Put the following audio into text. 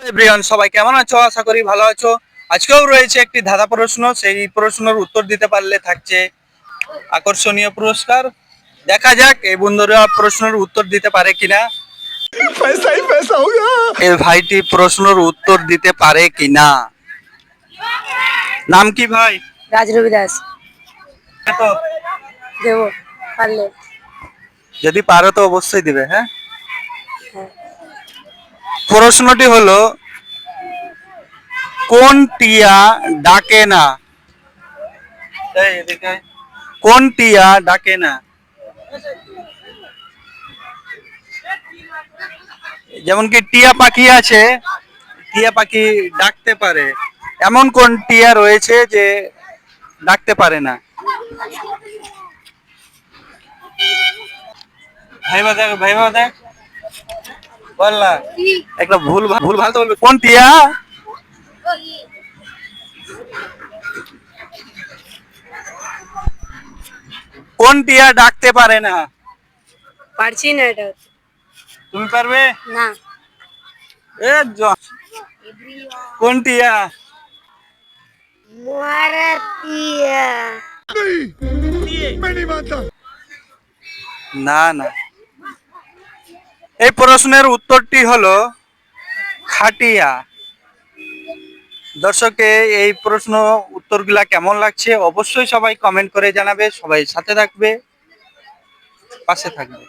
Everyone, সবাই কেমন আছো? আশা করি ভালো আছো। আজকেও রয়েছে একটি ধাঁধা প্রশ্ন। সেই প্রশ্নের উত্তর দিতে পারলে থাকছে আকর্ষণীয় পুরস্কার। দেখা যাক এই বন্ধুরা প্রশ্নের উত্তর দিতে পারে কিনা। पैसा ही पैसा होगा। এই ভাইটি প্রশ্নের উত্তর দিতে পারে কিনা। নাম কি ভাই? রাজরবি দাস। তো দেবো পারলে। যদি পারো তো অবশ্যই দিবে। হ্যাঁ, হ্যাঁ। প্রশ্নটি হলো, কোন টিয়া ডাকে না? এই এদিকে আয়। কোন টিয়া ডাকে না? যেমন কি টিয়া পাখি আছে, টিয়া পাখি ডাকতে পারে, এমন কোন টিয়া রয়েছে যে ডাকতে পারে না? ভাইবা দেখ, ভাইবা দেখ, বল না। একটা ভুল ভুল ভাল তো বলবে। কোন টিয়া? কোন টিয়া ডাকতে পারে না? পারছি না এটা। তুমি পারবে? না। এ কোন টিয়া? মারাতিয়া। मैं नहीं मानता। না না, এই প্রশ্নের উত্তরটি হলো খাটিয়া। দর্শকে এই প্রশ্ন উত্তরগুলা কেমন লাগছে অবশ্যই সবাই কমেন্ট করে জানাবে। সবাই সাথে থাকবে, পাশে থাকবে।